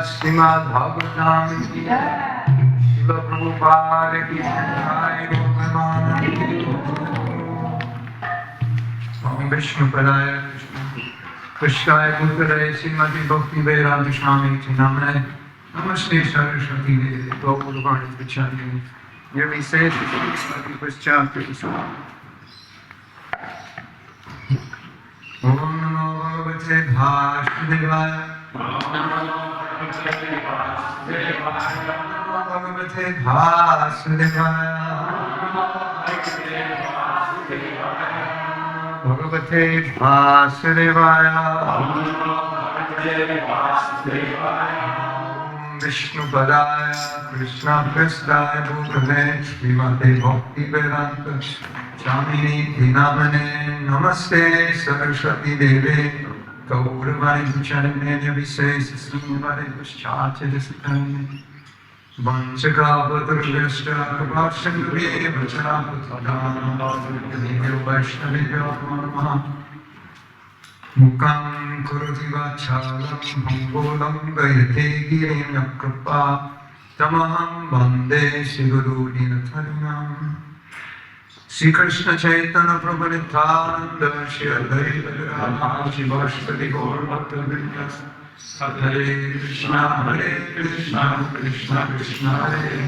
Srimad Bhagavatam, Shiva Prabhupada ki Jai, Om Vishnu Padaya Krishnaya Bhutale Srimati Bhakti Vedanta Swami Namane Namaste Saraswati Devi Gopal Varni Vichandi. Here we say the first chapter. Om Namo Bhagavate Vasudevaya. Bhagavate Vasudevaya. Bhagavate Vasudevaya. Om Vishnupadaya Krishna Prestaya Bhutale Srimate Bhakti Vedanta Swamini Dinamane Namaste Saraswati Deve Gauravani Charmanya Visesa Srimade Paschatya Disitane Vanchakavatarvishta Kapashangavi Vachanapatadana Devyo Vaishnavibhyo Namaha Mukam Kurati Vachalam Bhambolam Gayate Girena Kripa Tamaham Bande Shiguru Dinatarinam Sri Krishna Chaitanya Prabhu Nityananda Shri Advaita Gadadhara Shivaswati Gaur Bhaktavrinda Hare Krishna Krishna Krishna Hare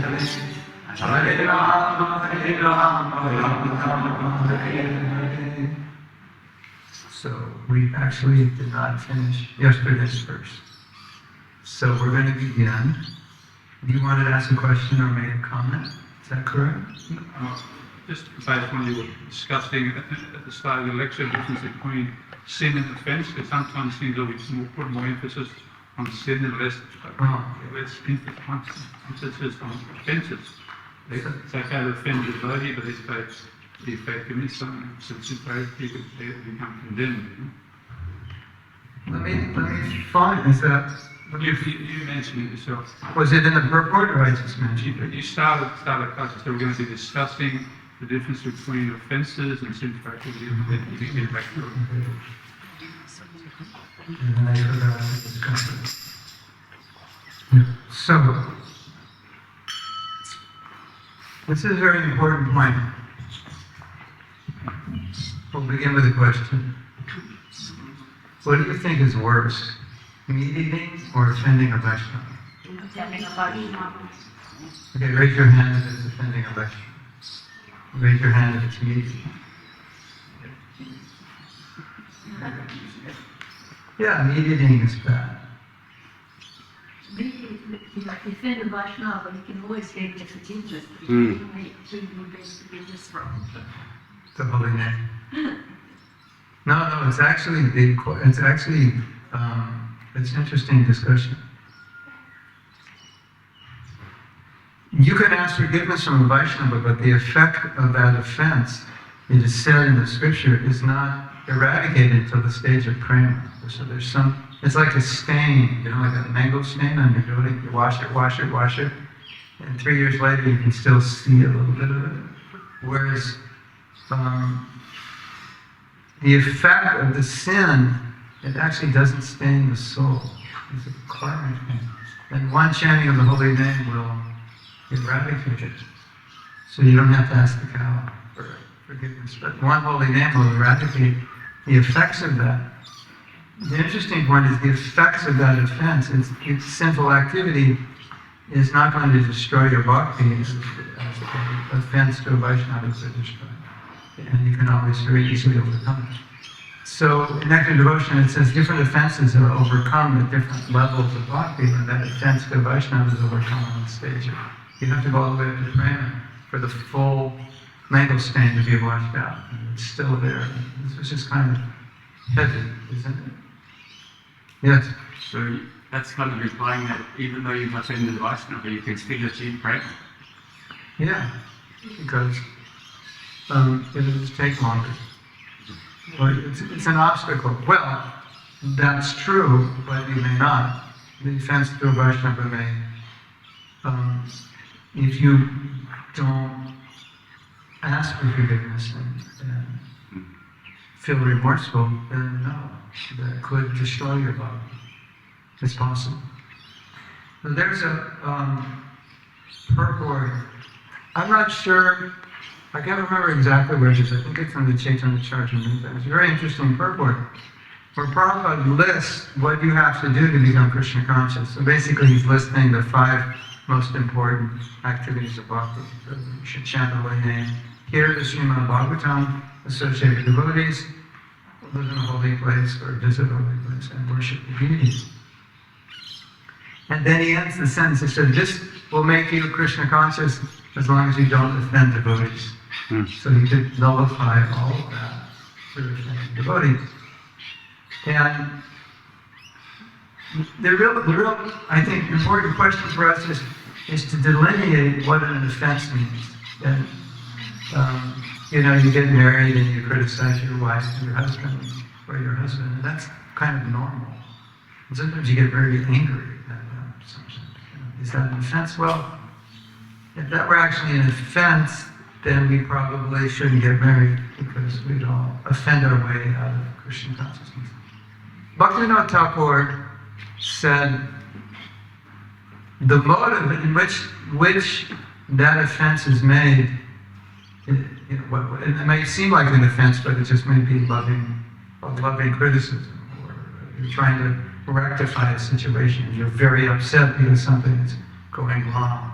Hare Rama Hare Rama Hare Hare. So we actually did not finish yesterday's verse. So we're going to begin. You wanted to ask a question or make a comment? Is that correct? Just based on you were discussing at the start of the lecture, the difference between sin and offense, because sometimes seems that we put more emphasis on sin and less emphasis on offenses. They say how offend the body, but they say the effectiveness something since people become condemned. Let me find is that. You mentioned it yourself. Was it in the purport or I just mentioned it? You started class, so we're going to be discussing the difference between offences and sinful activity, and then you get back to it. And then I forgot to discuss it. So, this is a very important point. We'll begin with a question. What do you think is worse, meat eating or offending a Vaishnava? Offending a Vaishnava. Okay, raise your hand if it's offending a Vaishnava. Raise your hand if it's meat eating. Yeah, meat eating is bad. Offend a Vaishnava, you can always get different interest. You basically just wrong. The holy name. No, it's actually big. It's actually it's an interesting discussion. You can ask forgiveness from a Vaishnava, but the effect of that offense, it is said in the scripture, is not eradicated until the stage of prema. So there's it's like a stain, like a mango stain on your building. You wash it, and 3 years later you can still see a little bit of it. Whereas the effect of the sin, it actually doesn't stain the soul. It's a karmic thing. And one chanting of the holy name will eradicate it. So you don't have to ask the cow for forgiveness. But one holy name will eradicate the effects of that. The interesting point is the effects of that offense. Its sinful activity is not going to destroy your bhakti as an offense to a Vaishnava is destroyed. And you can always very easily overcome it. So in Nectar Devotion it says different offenses are overcome at different levels of bhakti, and that offense to a Vaishnava is overcome on the stage. You have to go all the way up to prema for the full mango stain to be washed out. And it's still there. This is just kind of heavy, isn't it? Yes. So that's kind of implying that even though you've offended the Vaishnava, you can still achieve prema. Yeah, because it'll just take longer. Or it's an obstacle. Well, that's true, but you may not. The offense to a Vaishnava may, if you don't ask for forgiveness and feel remorseful, then no, that could destroy your body. It's possible. So there's a purport. I'm not sure. I can't remember exactly where it is. I think it's in the Chaitanya Charitamrita. It's a very interesting purport where Prabhupada lists what you have to do to become Krishna conscious. So basically he's listing the 5 most important activities of bhakti. So you should chant the holy name, hear the Srimad Bhagavatam, associate with devotees, live in a holy place or visit a holy place, and worship the deities. And then he ends the sentence. He said, this will make you Krishna conscious as long as you don't offend devotees. So he could nullify all of that through offending devotees. And the real, I think, important question for us is to delineate what an offense means. And, you know, you get married and you criticize your wife or your husband, and that's kind of normal. And sometimes you get very angry at them. Is that an offense? Well, if that were actually an offense, then we probably shouldn't get married because we'd all offend our way out of Christian consciousness. Bhaktivinoda Thakur said the motive in which that offense is made, it may seem like an offense, but it just may be loving criticism, or you're trying to rectify a situation. You're very upset because something is going wrong,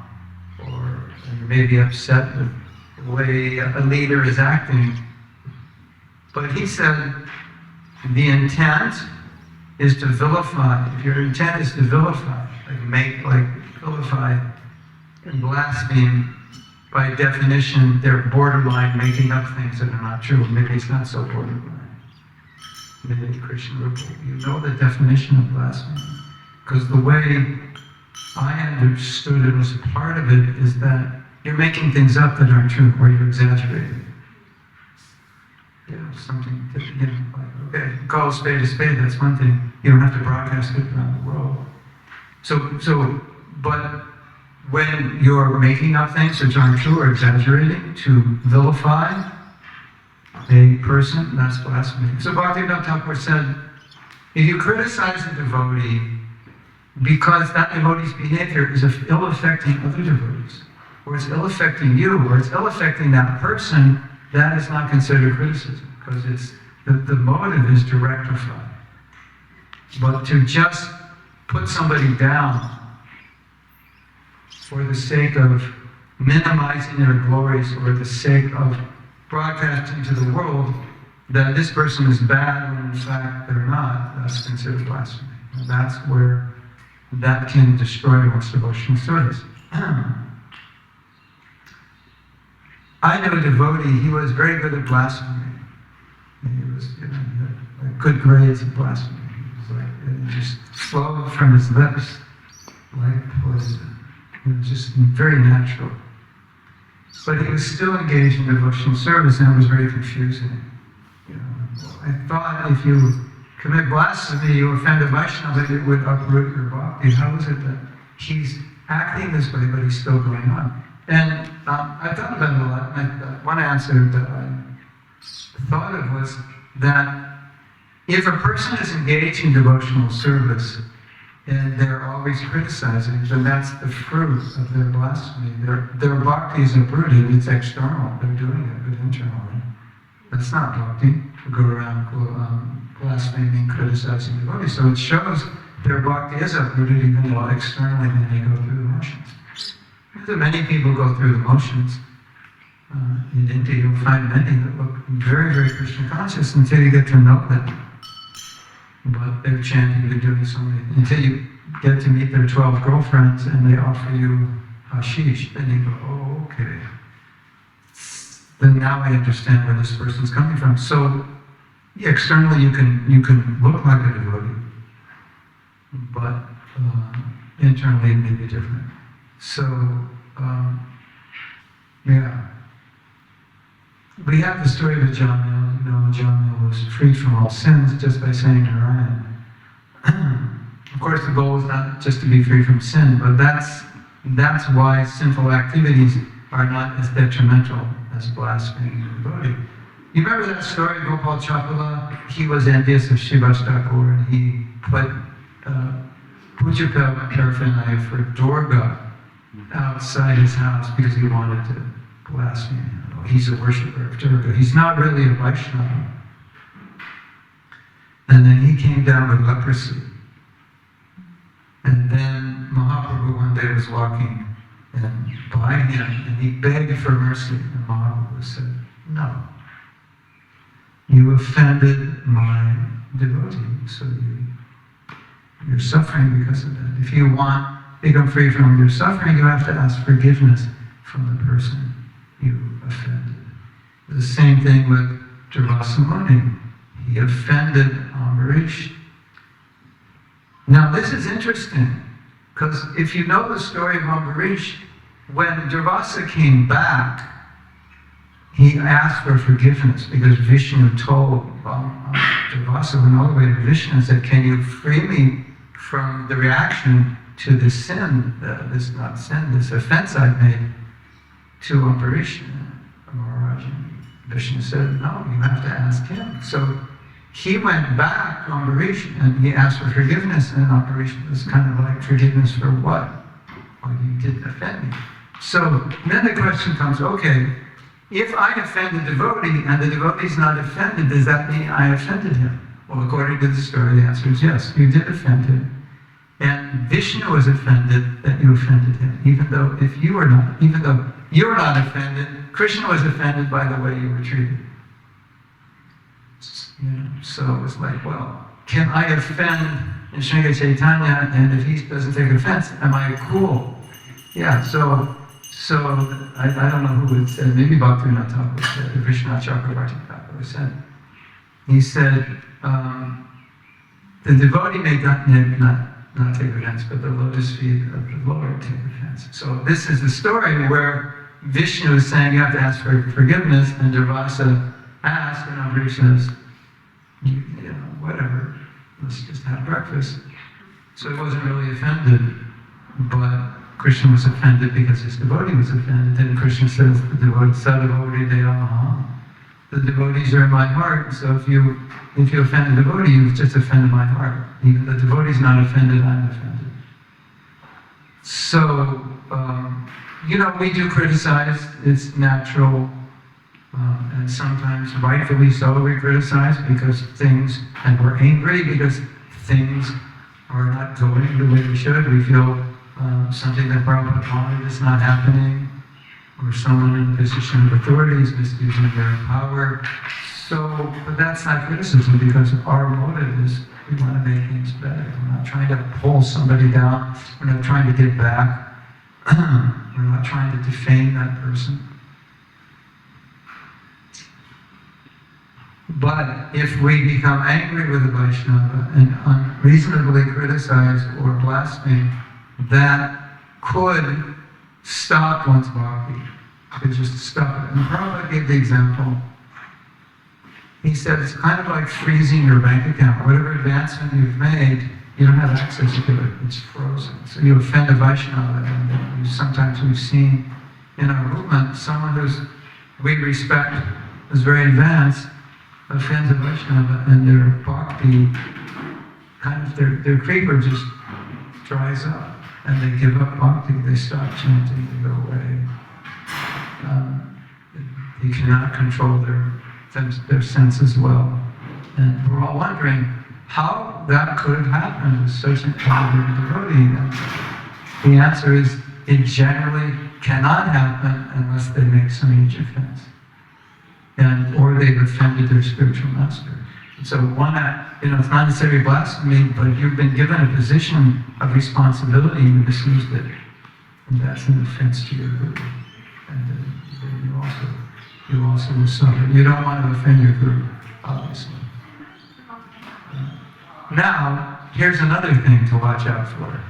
or you may be upset with the way a leader is acting. But he said the intent is to vilify. If your intent is to vilify, vilify and blaspheme, by definition, they're borderline making up things that are not true. Maybe it's not so borderline. Maybe Christian ripple. You know the definition of blasphemy. Because the way I understood it as a part of it is that you're making things up that aren't true, or you're exaggerating. Something that, like, okay, call a spade, that's one thing. You don't have to broadcast it around the world. But when you're making up things that aren't true or exaggerating to vilify a person, that's blasphemy. So Bhaktivinoda Thakur said, if you criticize a devotee because that devotee's behavior is ill affecting other devotees, or it's ill affecting you, or it's ill affecting that person, that is not considered criticism, because it's the motive is to rectify. But to just put somebody down for the sake of minimizing their glories, or the sake of broadcasting to the world that this person is bad when in fact they're not, that's considered blasphemy. And that's where that can destroy one's devotional service. I know a devotee, he was very good at blasphemy. He was, he had good grades at blasphemy. It just flowed from his lips like poison. It was just very natural. But he was still engaged in devotional service, and it was very confusing. I thought if you commit blasphemy, you offend a Vaishnava, it would uproot your bhakti. How is it that he's acting this way, but he's still going on? And I thought about it a lot. One answer that I thought of was that if a person is engaged in devotional service and they're always criticizing, then that's the fruit of their blasphemy. Their bhakti is uprooted, it's external. They're doing it, but internally. That's not bhakti, to go around blaspheming, criticizing devotees. So it shows their bhakti is uprooted, even though externally they go through the motions. Many people go through the motions. In India, you'll find many that look very, very Krishna conscious until you get to know them. But they're chanting, they're doing so many, until you get to meet their 12 girlfriends and they offer you hashish. Then you go, oh, okay. Then now I understand where this person's coming from. So externally you can look like a devotee, but internally it may be different. So, yeah. We have the story of Jamil. Jamil was freed from all sins just by saying Narayan. Of course, the goal is not just to be free from sin, but that's why sinful activities are not as detrimental as blaspheming the devotee. You remember that story, Gopal Chapala? He was envious of Srivas Thakur, and he put puja paraphernalia for Durga outside his house because he wanted to blaspheme. He's a worshipper of Durga. He's not really a Vaishnava. And then he came down with leprosy. And then Mahaprabhu one day was walking by him, and he begged for mercy. And Mahaprabhu said, no. You offended my devotee, so you're suffering because of that. If you want to become free from your suffering, you have to ask forgiveness from the person you offended. The same thing with Durvasa Muni. He offended Ambarish. Now this is interesting, because if you know the story of Ambarish, when Durvasa came back, he asked for forgiveness because Vishnu told Durvasa went all the way to Vishnu and said, can you free me from the reaction to this sin, this offense I've made to Ambarish Maharaj? Vishnu said, no, you have to ask him. So he went back to Ambarish and he asked for forgiveness, and Ambarish was kind of like, forgiveness for what? Well, you didn't offend me. So then the question comes, okay, if I offend the devotee and the devotee's not offended, does that mean I offended him? Well, according to the story, the answer is yes, you did offend him. And Vishnu was offended that you offended him, even though you're not offended, Krishna was offended by the way you were treated. So it's like, well, can I offend in Sri Chaitanya, and if he doesn't take offense, am I cool? Yeah, so I don't know who it said, maybe Bhaktivinoda Thakur said, Vishnu Chakravarti Thakur said, he said, the devotee may not take offense, but the lotus feet of the Lord take offense. So this is the story where Vishnu is saying you have to ask for forgiveness, and Durvasa asked, and Ambarish says, whatever, let's just have breakfast. So he wasn't really offended, but Krishna was offended because his devotee was offended. And Krishna says, the devotees are in my heart, so if you offend the devotee, you've just offended my heart. Even the devotee's not offended, I'm offended. So, we do criticize, it's natural, and sometimes rightfully so we criticize because and we're angry because things are not going the way they should. We feel something that Prabhupada wanted is not happening, or someone in a position of authority is misusing their power. So, but that's not criticism, because our motive is we want to make things better. We're not trying to pull somebody down. We're not trying to get back. We're not trying to defame that person. But if we become angry with a Vaishnava and unreasonably criticize or blaspheme, that could stop one's bhakti. Could just stop it. And Prabhupada gave the example. He said it's kind of like freezing your bank account. Whatever advancement you've made, you don't have access to it. It's frozen. So you offend a Vaishnava, and sometimes we've seen in our movement someone we respect, who's very advanced, offends a Vaishnava, and their bhakti, their creeper just dries up, and they give up bhakti, they stop chanting, they go away. You cannot control their senses well. And we're all wondering how that could happen with such an elderly devotee. And the answer is, it generally cannot happen unless they make some huge offense. Or they've offended their spiritual master. So it's not necessarily blasphemy, but you've been given a position of responsibility and you misused it. And that's an offense to your guru. And then you also will suffer. You don't want to offend your guru, obviously. Now, here's another thing to watch out for.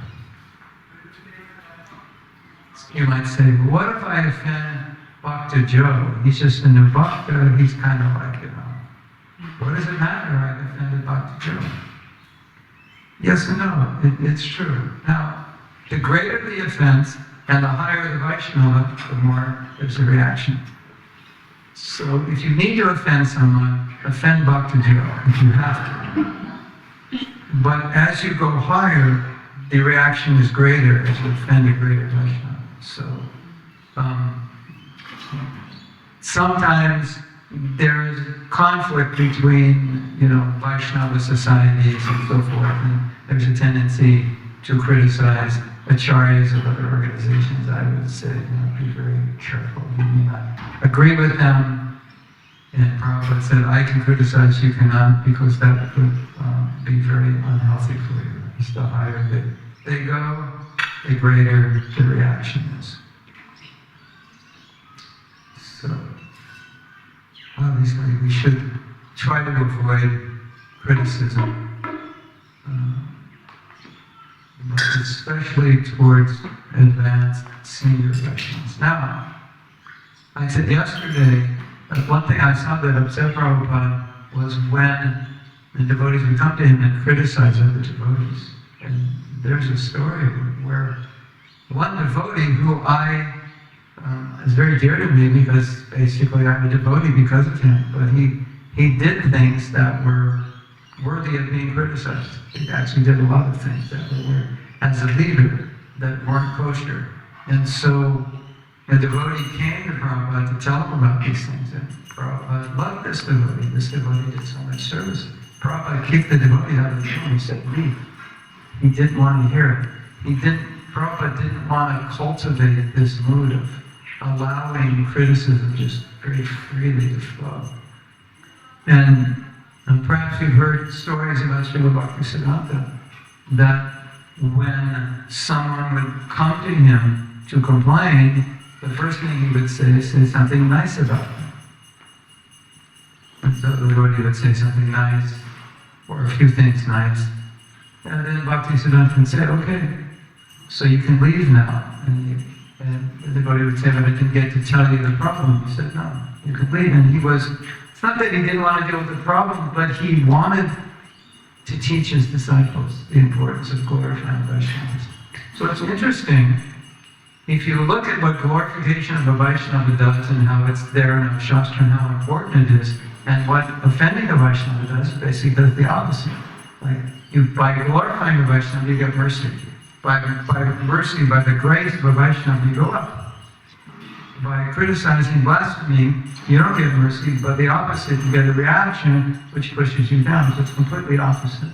You might say, well, what if I offend Bhakta Joe? He's just a new Bhakta, he's kind of like, what does it matter? I've offended Bhakta Joe. Yes and no, it's true. Now, the greater the offense and the higher the Vaishnava, the more there's a reaction. So if you need to offend someone, offend Bhakta Joe if you have to. But as you go higher, the reaction is greater as you offend a greater Vaishnava. So sometimes there is conflict between, Vaishnava societies and so forth, and there's a tendency to criticize acharyas of other organizations. I would say, be very careful. You may not agree with them. And Prabhupada said, I can criticize, you cannot, because that could be very unhealthy for you. It's the higher they go, the greater the reaction is. So, obviously, we should try to avoid criticism. especially towards advanced senior Vaishnavas. Now, I said yesterday, one thing I saw that upset Prabhupada was when the devotees would come to him and criticize other devotees. And there's a story where one devotee who is very dear to me because basically I'm a devotee because of him, but he did things that were worthy of being criticized. He actually did a lot of things that were, as a leader, that weren't kosher. And so the devotee came to Prabhupada to tell him about these things. And Prabhupada loved this devotee. This devotee did so much service. Prabhupada kicked the devotee out of the room. He said, leave. He didn't want to hear it. Prabhupada didn't want to cultivate this mood of allowing criticism just very freely to flow. And perhaps you've heard stories about Srila Bhaktisiddhanta, that when someone would come to him to complain, the first thing he would say is say something nice about them. And so the devotee would say something nice, or a few things nice. And then Bhaktisiddhanta would say, okay, so you can leave now. And the devotee would say, but I didn't get to tell you the problem. He said, no, you can leave. And it's not that he didn't want to deal with the problem, but he wanted to teach his disciples the importance of glorifying Vaishnavas. So it's interesting, if you look at what glorification of a Vaishnava does and how it's there in our Shastra and how important it is, and what offending a Vaishnava does, basically does the opposite. Like, by glorifying a Vaishnava, you get mercy. By mercy, by the grace of a Vaishnava, you go up. By criticizing, blaspheming, you don't get mercy, but the opposite, you get a reaction which pushes you down. So it's completely opposite.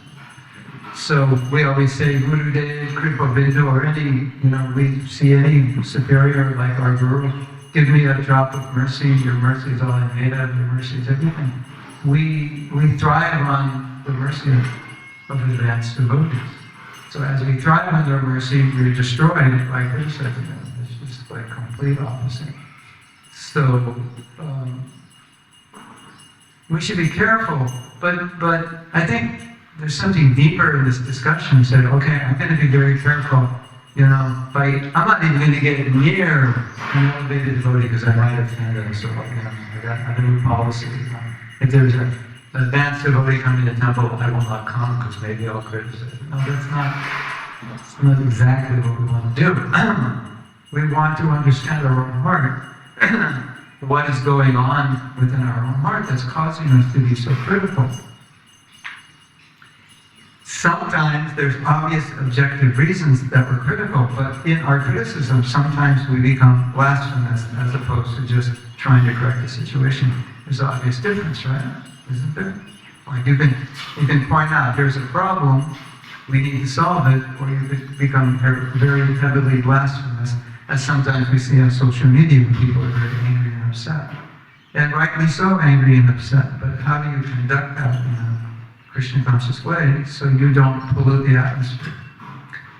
So we always say, Guru Dev, Kripa Bindu, or we see any superior like our Guru, give me a drop of mercy, your mercy is all I made of, your mercy is everything. We thrive on the mercy of advanced devotees. So as we thrive on their mercy, we're destroyed by criticizing them. It's just like complete opposite. So we should be careful, but I think there's something deeper in this discussion. Said, okay, I'm going to be very careful. I'm not even going to get near an elevated devotee because I might offend them. So I have a new policy. If there's an advanced devotee coming to the temple, I will not come because maybe I'll criticize. No, that's not exactly what we want to do. We want to understand our own heart. What is going on within our own heart that's causing us to be so critical. Sometimes there's obvious objective reasons that we're critical, but in our criticism, sometimes we become blasphemous as opposed to just trying to correct the situation. There's an obvious difference, right? Isn't there? Like you can point out there's a problem, we need to solve it, or you could become very heavily blasphemous, as sometimes we see on social media when people are very angry and upset. And rightly so angry and upset, but how do you conduct that in a Krishna conscious way so you don't pollute the atmosphere?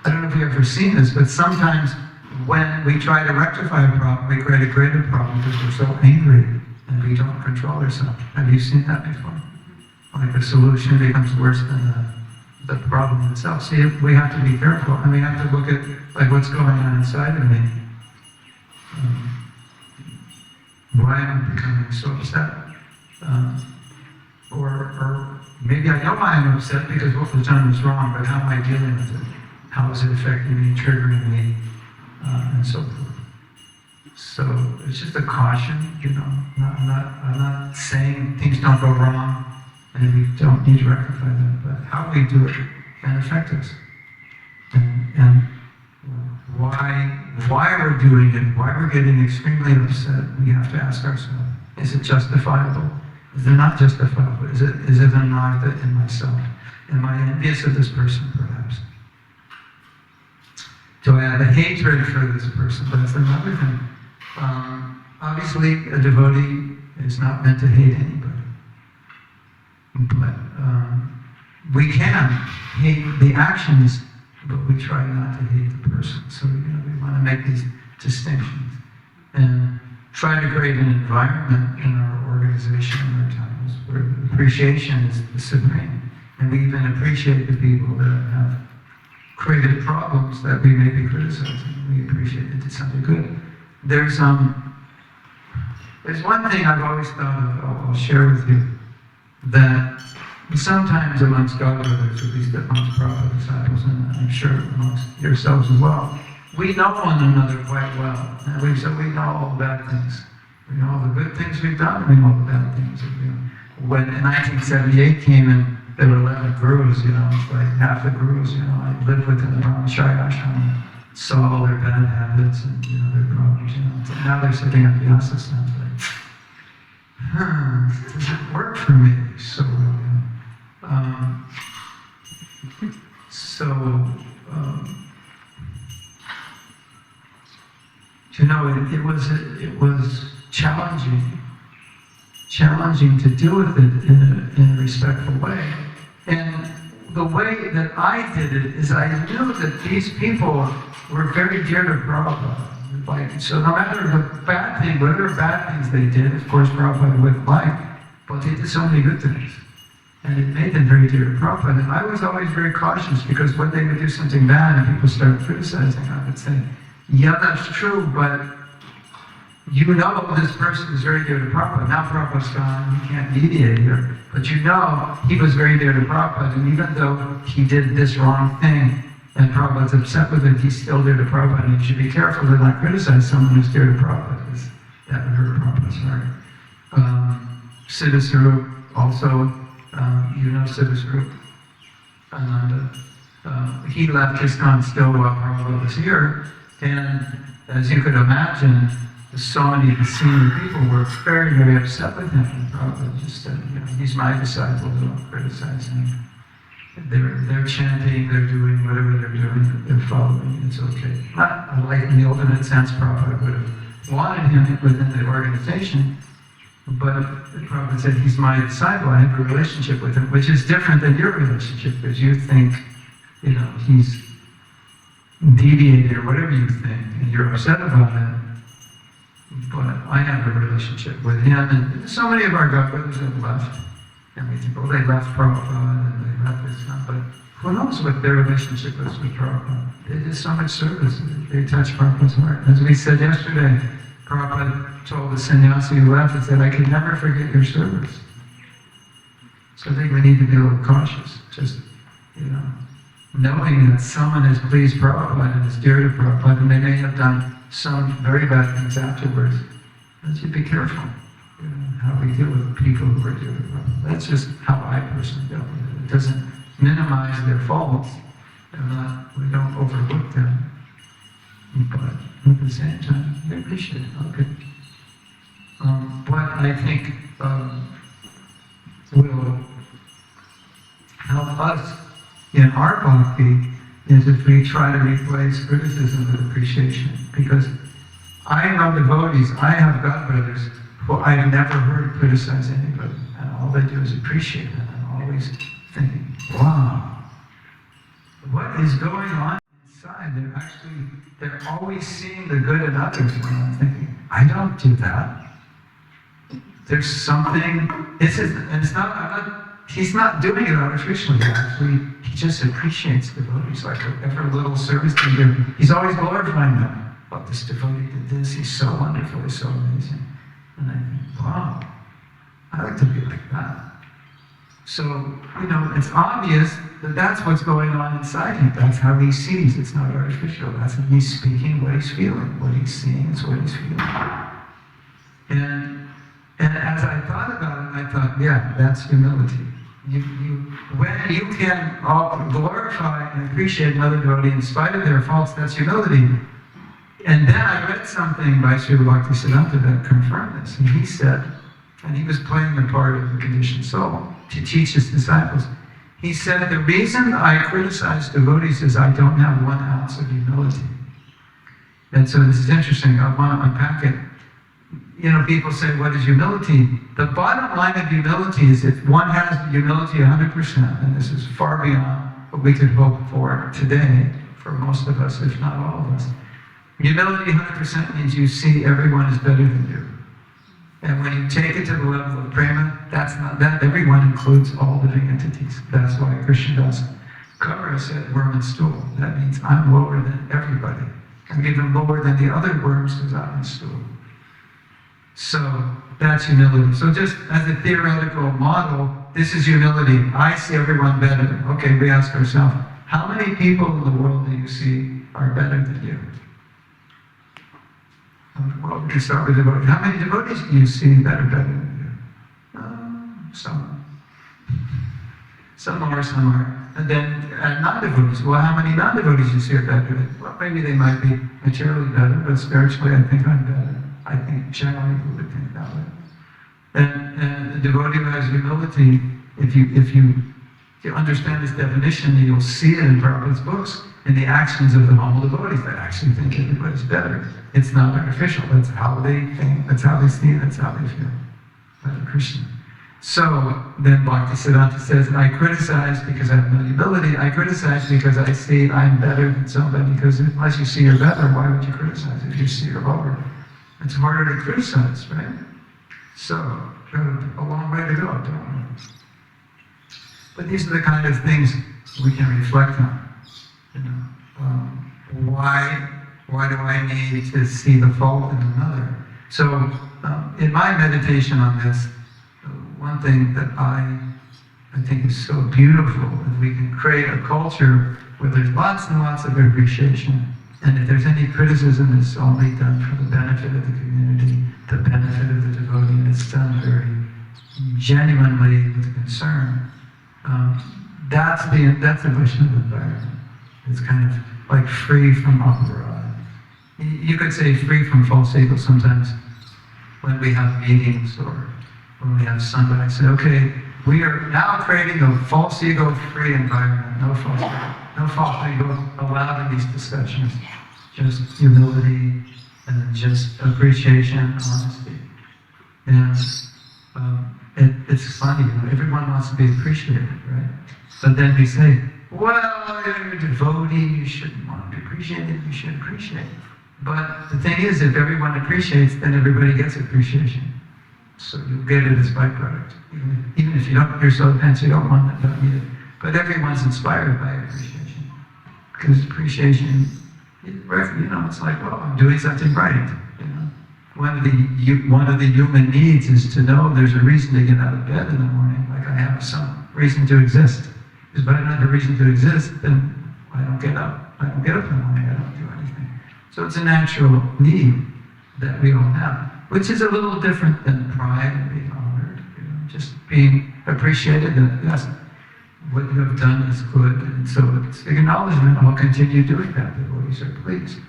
I don't know if you've ever seen this, but sometimes when we try to rectify a problem, we create a greater problem because we're so angry and we don't control ourselves. Have you seen that before? Like the solution becomes worse than the problem itself. See, we have to be careful, and we have to look at like what's going on inside of me. Why am I becoming so upset? Or maybe I know why I'm upset because what was done was wrong, but how am I dealing with it? How is it affecting me, triggering me, and so forth. So it's just a caution, I'm not saying things don't go wrong and we don't need to rectify them, but how we do it can affect us. And why we're doing it, why we're getting extremely upset, we have to ask ourselves, is it justifiable? Is it not justifiable? Is it anartha in myself? Am I envious of this person, perhaps? Do I have a hatred for this person? That's another thing. Obviously, a devotee is not meant to hate anybody. But we can hate the actions, but we try not to hate the person. So we want to make these distinctions and try to create an environment in our organization and our temples where appreciation is the supreme. And we even appreciate the people that have created problems that we may be criticizing. We appreciate it did something good. There's one thing I've always thought of, I'll share with you, that sometimes amongst God brothers, at least amongst Prabhupada disciples, and I'm sure amongst yourselves as well, we know one another quite well. And so we know all the bad things. We know all the good things we've done, we know all the bad things we've done. When 1978 came and there were 11 gurus, it's like half the gurus, I lived with them around Shaya Ashram, saw all their bad habits and, their problems, So now they're sitting at the Asas and like, does it work for me? So, it was challenging to deal with it in a respectful way. And the way that I did it is I knew that these people were very dear to Prabhupada. So no matter whatever bad things they did, of course Prabhupada wouldn't like, but they did so many good things. And it made them very dear to Prabhupada. And I was always very cautious because when they would do something bad and people started criticizing, I would say, yeah, that's true, but this person is very dear to Prabhupada. Now Prabhupada's gone, you can't mediate here. But he was very dear to Prabhupada, and even though he did this wrong thing, and Prabhupada's upset with it, he's still dear to Prabhupada, and you should be careful to not criticize someone who's dear to Prabhupada, because that would hurt Prabhupada's heart. Siddhasarup, also, Siddhasarup, Ananda. He left ISKCON still while Prabhupada was here, and as you could imagine, so many senior people were very, very upset with him. And Prabhupada just said, he's my disciple, don't criticize him. They're chanting, they're doing whatever they're doing, they're following, it's okay. Not like in the ultimate sense, Prabhupada would have wanted him within the organization, but Prabhupada said, he's my disciple, I have a relationship with him, which is different than your relationship, because you think, he's deviated or whatever you think, and you're upset about it. But I have a relationship with him, and so many of our God brothers have left. And we think, they left Prabhupada, and they left ISKCON, but who knows what their relationship is with Prabhupada. They did so much service, they touched Prabhupada's heart. As we said yesterday, Prabhupada told the sannyasi who left, he said, I can never forget your service. So I think we need to be a little cautious, just, knowing that someone has pleased Prabhupada and is dear to Prabhupada, and they may have done some very bad things afterwards. But you be careful, how we deal with people who are dear to Prabhupada. That's just how I personally deal with it. It doesn't minimize their faults, we don't overlook them. But at the same time, we appreciate it. Okay. What I think will help us in our bhakti is if we try to replace criticism with appreciation. Because I know devotees, I have God brothers who I've never heard criticize anybody. And all they do is appreciate it. And I'm always thinking, wow, what is going on inside? They're always seeing the good in others. And I'm thinking, I don't do that. There's something, he's not doing it artificially, actually. He just appreciates devotees, like every little service they do. He's always glorifying them. Oh, this devotee did this, he's so wonderful, he's so amazing. And I think, wow, I like to be like that. So, it's obvious that that's what's going on inside him. That's how he sees. It's not artificial. That's him. He's speaking what he's feeling. What he's seeing is what he's feeling. And as I thought about it, I thought, yeah, that's humility. When you can glorify and appreciate another devotee in spite of their faults, that's humility. And then I read something by Srila Bhaktisiddhanta that confirmed this. And he said, and he was playing the part of the conditioned soul to teach his disciples. He said, the reason I criticize devotees is I don't have 1 ounce of humility. And so this is interesting. I want to unpack it. People say, what is humility? The bottom line of humility is if one has humility 100%, and this is far beyond what we could hope for today, for most of us, if not all of us. Humility 100% means you see everyone is better than you. And when you take it to the level of prema, that everyone includes all living entities. That's why Krishna does Kara said worm and stool. That means I'm lower than everybody. I'm even lower than the other worms because I'm on stool. So that's humility. So just as a theoretical model, this is humility. I see everyone better. Okay, we ask ourselves, how many people in the world do you see are better than you? Well, we can start with devotees. How many devotees do you see that are better than you? Some. Some are, some are. And then non-devotees. Well, how many non-devotees do you see are better? Well, maybe they might be materially better, but spiritually I think I'm better. I think generally we would think that way. And the devotee who has humility, if you understand this definition, you'll see it in Prabhupada's books, in the actions of the humble devotees that actually think everybody's better. It's not artificial. That's how they think, that's how they see, that's how they feel. Hare Krishna. So then Bhaktisiddhanta says, I criticize because I have no humility. I criticize because I see I'm better than somebody. Because unless you see you're better, why would you criticize if you see you're lower? It's harder to criticize, right? So, a long way to go, don't we? But these are the kind of things we can reflect on. You know, why do I need to see the fault in another? So, in my meditation on this, one thing that I think is so beautiful is we can create a culture where there's lots and lots of appreciation. And if there's any criticism, it's only done for the benefit of the community, the benefit of the devotee, and it's done very genuinely with concern. That's the Vaishnava environment. It's kind of like free from aparad. You could say free from false ego sometimes when we have meetings or when we have somebody say, okay, we are now creating a false ego-free environment. No false ego allowed in these discussions. Just humility and just appreciation, honesty. And it's funny, you know, everyone wants to be appreciated, right? But then we say, well, you're a devotee, you shouldn't want to be appreciated, you should appreciate. But the thing is, if everyone appreciates, then everybody gets appreciation. So you'll get it as byproduct. Even if you don't, you're so advanced, you don't want it, don't need it. But everyone's inspired by appreciation. Because appreciation, you know, it's like, well, I'm doing something right. You know, one of the human needs is to know there's a reason to get out of bed in the morning. Like I have some reason to exist. Because if I don't have a reason to exist, then I don't get up. I don't get up in the morning. I don't do anything. So it's a natural need that we all have, which is a little different than pride and being honored. You know, just being appreciated that yes, what you have done is good, and so it's acknowledgement. I'll continue doing that. The devotees are pleased.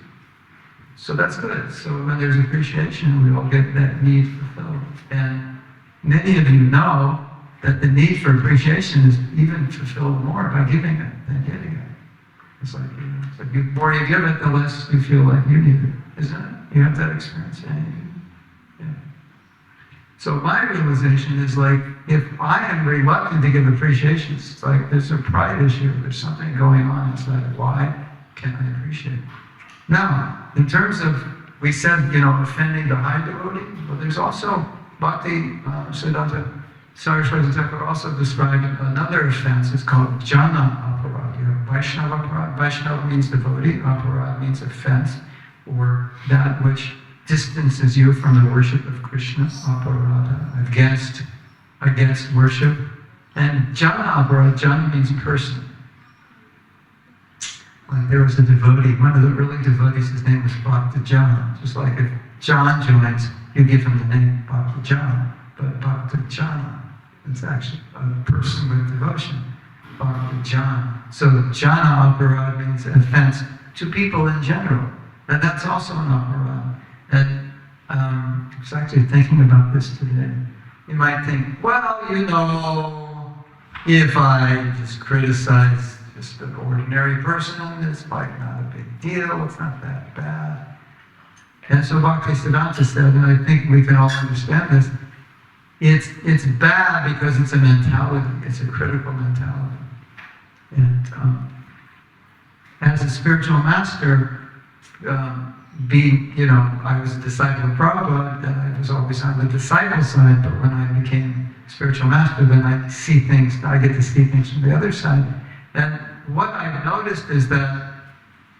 So that's good. So when there's appreciation, we all get that need fulfilled. And many of you know that the need for appreciation is even fulfilled more by giving it than getting it. It's like, you know, it's like the more you give it, the less you feel like you need it, isn't it? You have that experience, yeah. So my realization is like, if I am reluctant to give appreciation, it's like there's a pride issue. There's something going on inside. Why can't I appreciate? Now, in terms of, we said, you know, offending the high devotee, but there's also Bhakti Siddhanta Saraswati Thakur also described another offense. It's called jana aparad. You have Vaishnava aparad. Vaishnava means devotee. Aparad means offense, or that which distances you from the worship of Krishna. Aparada, against worship. And jana aparad. Jana means person. Like there was a devotee, one of the early devotees, his name was Bhakta Jana. Just like if John joins, you give him the name Bhakta Jana. But Bhakta Jana, it's actually a person with devotion. Bhakta Jana. So Jana aparad means offense to people in general. And that's also an aparad. And I was actually thinking about this today. You might think, well, you know, if I just criticize just an ordinary person, it's like not a big deal, it's not that bad. And so Bhaktisiddhanta said, and I think we can all understand this, it's bad because it's a mentality, it's a critical mentality. And as a spiritual master, I was a disciple of Prabhupada, and I was always on the disciple side, but when I became spiritual master, then I get to see things from the other side. And what I've noticed is that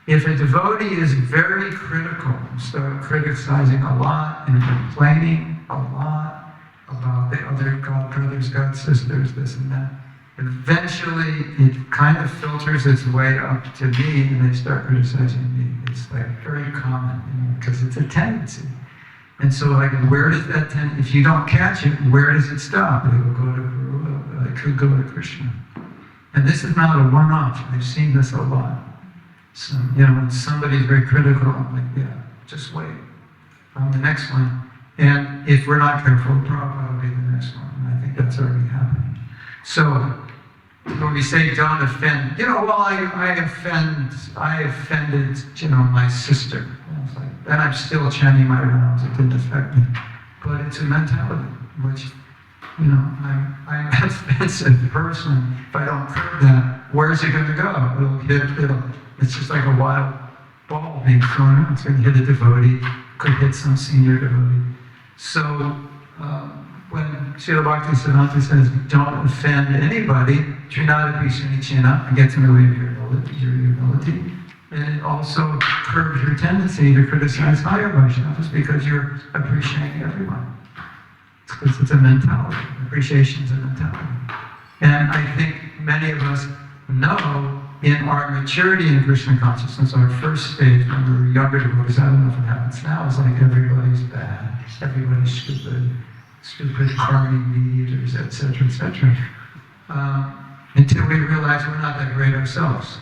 if a devotee is very critical, start criticizing a lot and complaining a lot about the other God brothers, God sisters, this and that, eventually it kind of filters its way up to me and they start criticizing me. It's like very common, because it's a tendency. And so like, where does that tend, if you don't catch it, where does it stop? It will go to Guru, it could go to Krishna. And this is not a one-off. I've seen this a lot. So, when somebody's very critical, I'm like, yeah, just wait. On the next one. And if we're not careful, Prabhupada will be the next one. And I think that's already happening. So, when we say don't offend, I offended, my sister. And it's like, then I'm still chanting my rounds. It didn't affect me. But it's a mentality, which, I'm an offensive person. If I don't curb that, where's it going to go? It's just like a wild ball being thrown out. It's going to hit a devotee, could hit some senior devotee. So when Srila Bhaktisiddhanta says, don't offend anybody, Trinadapi Sunichina, it gets in the way of your humility. And it also curbs your tendency to criticize higher Vaishnavas because you're appreciating everyone. It's because it's a mentality. Appreciation is a mentality. And I think many of us know in our maturity in Krishna consciousness, our first stage when we were younger devotees, I don't know if it happens now, it's like everybody's bad, everybody's stupid karmic mediators, etc., etc. Until we realize we're not that great ourselves.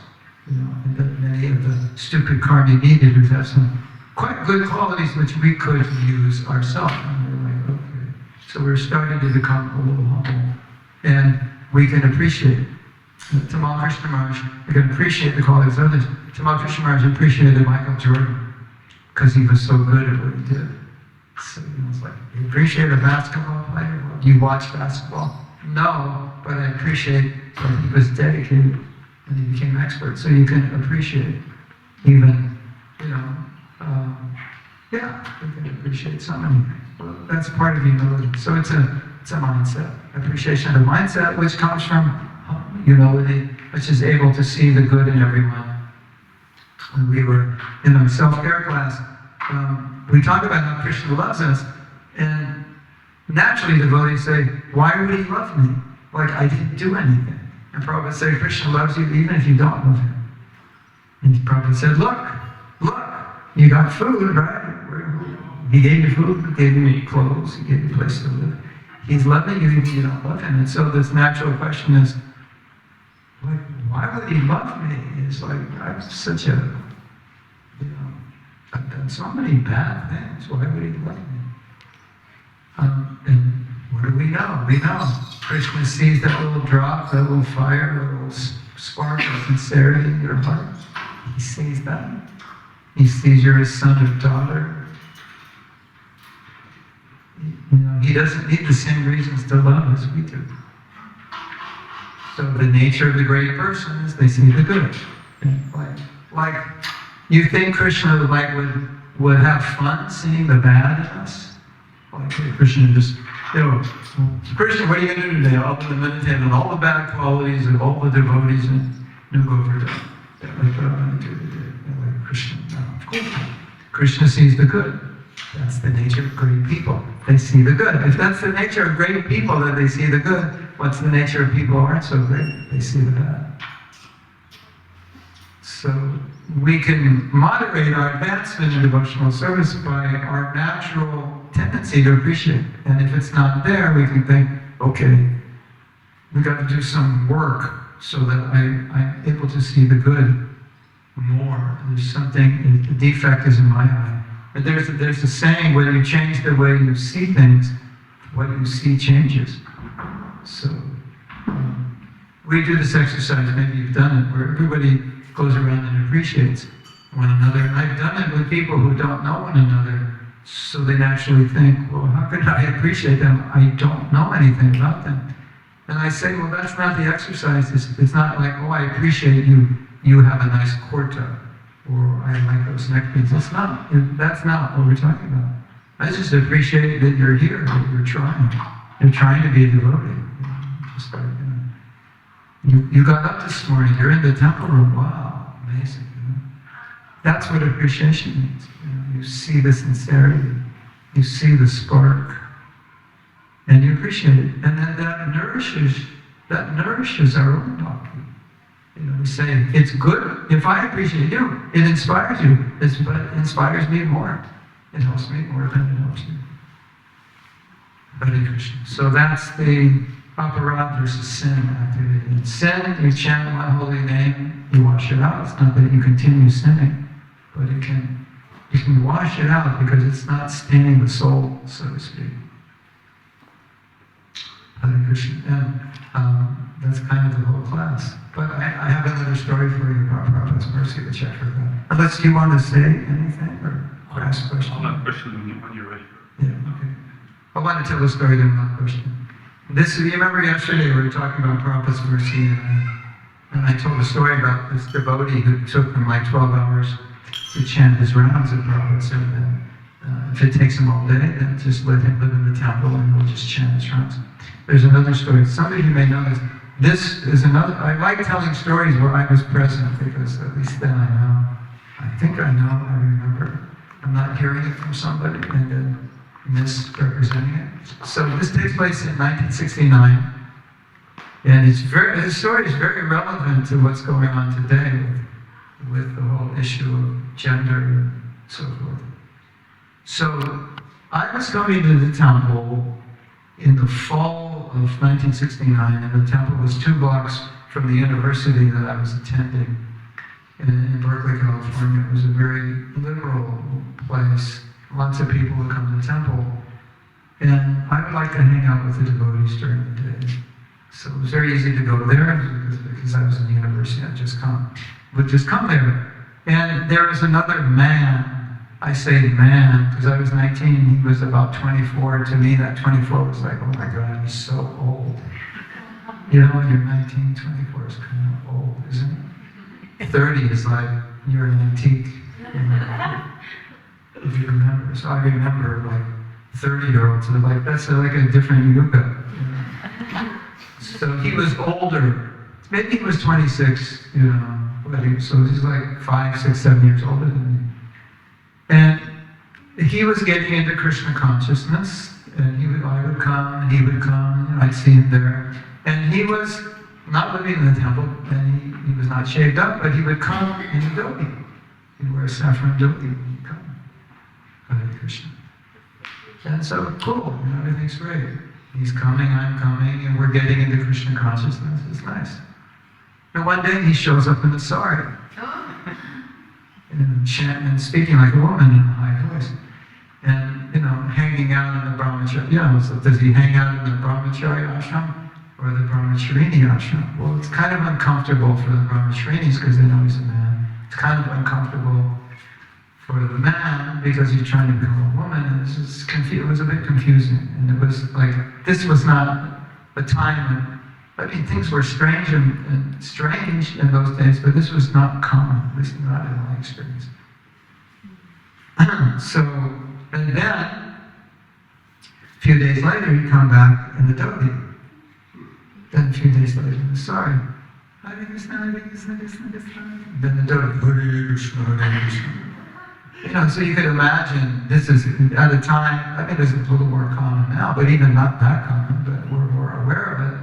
And that many of the stupid karmic mediators have some quite good qualities which we could use ourselves. And we're like, okay. So we're starting to become a little humble. And we can appreciate Tamal Krishna Maharaj, we can appreciate the qualities of others. Tamal Krishna Maharaj appreciated Michael Jordan because he was so good at what he did. So it's like, you appreciate a basketball player? Do you watch basketball? No, but I appreciate that he was dedicated and he became expert. So you can appreciate even, you can appreciate so many things. Well, that's part of humility. So it's a mindset. Appreciation of mindset, which comes from humility, which is able to see the good in everyone. When we were in our self-care class, we talked about how Krishna loves us, and naturally devotees say, why would he love me? Like I didn't do anything. And Prabhupada said, Krishna loves you even if you don't love him. And Prabhupada said, look, you got food, right? He gave you food, he gave you clothes, he gave you a place to live. He's loving you even if you don't love him. And so this natural question is, like, why would he love me? It's like, I'm such a, I've done so many bad things. Why would he love me? And what do we know? We know Krishna sees that little drop, that little fire, that little spark of sincerity in your heart. He sees that. He sees you're his son or daughter. He doesn't need the same reasons to love as we do. So the nature of the great person is they see the good. Like you think Krishna would have fun seeing the bad in us? Like Krishna just, Krishna, what are you going to do today? I'm going to meditate on all the bad qualities of all the devotees in New Govardhana. Like what I'm going to do today. Like Krishna, no, of course not. Krishna sees the good. That's the nature of great people. They see the good. If that's the nature of great people, that they see the good, what's the nature of people who aren't so great? They see the bad. So we can moderate our advancement in devotional service by our natural tendency to appreciate. And if it's not there, we can think, okay, we got to do some work so that I'm able to see the good more. There's something, the defect is in my eye. But there's a saying, when you change the way you see things, what you see changes. So we do this exercise, maybe you've done it, where everybody goes around and appreciates one another. And I've done it with people who don't know one another. So they naturally think, well, how can I appreciate them? I don't know anything about them. And I say, well, that's not the exercise. It's not like, oh, I appreciate you. You have a nice kurta. Or I like those neck beads. That's not what we're talking about. I just appreciate that you're here, that you're trying. You're trying to be a devotee. Just like, You got up this morning, you're in the temple room, wow, amazing. That's what appreciation means. You see the sincerity, you see the spark, and you appreciate it. And then that nourishes our own doctrine. We say, it's good. If I appreciate you, it inspires you. It inspires me more. It helps me more than it helps you. Hare Krishna. So that's the aparad versus sin activity. In sin, you chant my holy name, you wash it out. It's not that you continue sinning, but you can wash it out because it's not staining the soul, so to speak. Hare Krishna. And that's kind of the whole class. But I have another story for you about Prabhupada's mercy, which I forgot. Unless you want to say anything or ask a question. I'll have a question when you're ready. Yeah, okay. I want to tell the story, then I'll have a question. You remember yesterday we were talking about Prabhupada's mercy, and I told a story about this devotee who took him like 12 hours to chant his rounds, and Prabhupada said that if it takes him all day, then just let him live in the temple and he'll just chant his rounds. There's another story. Some of you may know this is another. I like telling stories where I was present because at least then I know. I think I know, I remember. I'm not hearing it from somebody and then misrepresenting it. So this takes place in 1969. And the story is very relevant to what's going on today with the whole issue of gender and so forth. So I was coming to the temple in the fall of 1969, and the temple was 2 blocks from the university that I was attending in Berkeley, California. It was a very liberal place. Lots of people would come to the temple. And I would like to hang out with the devotees during the day. So it was very easy to go there because I was in the university. Would just come there. And there was another man. I say man because I was 19. He was about 24. To me, that 24 was like, oh my God, he's so old. When you're 19, 24 is kind of old, isn't it? 30 is like you're an antique. If you remember. So I remember like 30-year-olds. So like that's like a different yuga. So he was older. Maybe he was 26, so he's like 5, 6, 7 years older than me. And he was getting into Krishna consciousness, and I would come, and he would come, and I'd see him there. And he was not living in the temple, and he was not shaved up, but he would come in a dhoti. He'd wear a saffron dhoti when he'd come. Hare Krishna. And so, cool, everything's great. He's coming, I'm coming, and we're getting into Krishna consciousness. It's nice. And one day he shows up in a sari. And speaking like a woman in a high voice. And, hanging out in the brahmachari. So does he hang out in the brahmachari ashram or the brahmacharini ashram? Well, it's kind of uncomfortable for the brahmacharinis because they know he's a man. It's kind of uncomfortable for the man because he's trying to become a woman. And it was a bit confusing. And it was like, this was not a time when, things were strange and strange in those days, but this was not common. This is not in my experience. And then, a few days later, he'd come back in the dhoti. Then a few days later, sorry. Hare Krishna, Hare Krishna, Krishna Krishna. Then the dhoti, Hare Krishna, Hare Krishna. So you could imagine, this is at a time, this is a little more common now, but even not that common, but we're more aware of it.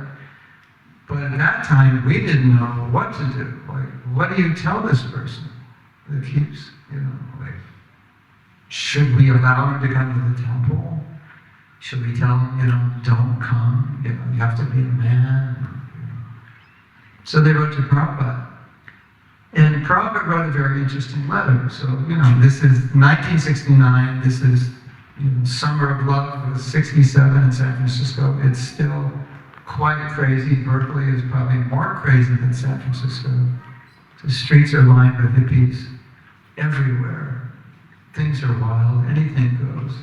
But at that time, we didn't know what to do. Like, what do you tell this person that keeps, should we allow him to come to the temple? Should we tell him, don't come? You have to be a man. So they wrote to Prabhupada. And Prabhupada wrote a very interesting letter. So, this is 1969. This is Summer of Love. It was 67 in San Francisco. It's still quite crazy. Berkeley is probably more crazy than San Francisco. The streets are lined with hippies everywhere. Things are wild. Anything goes.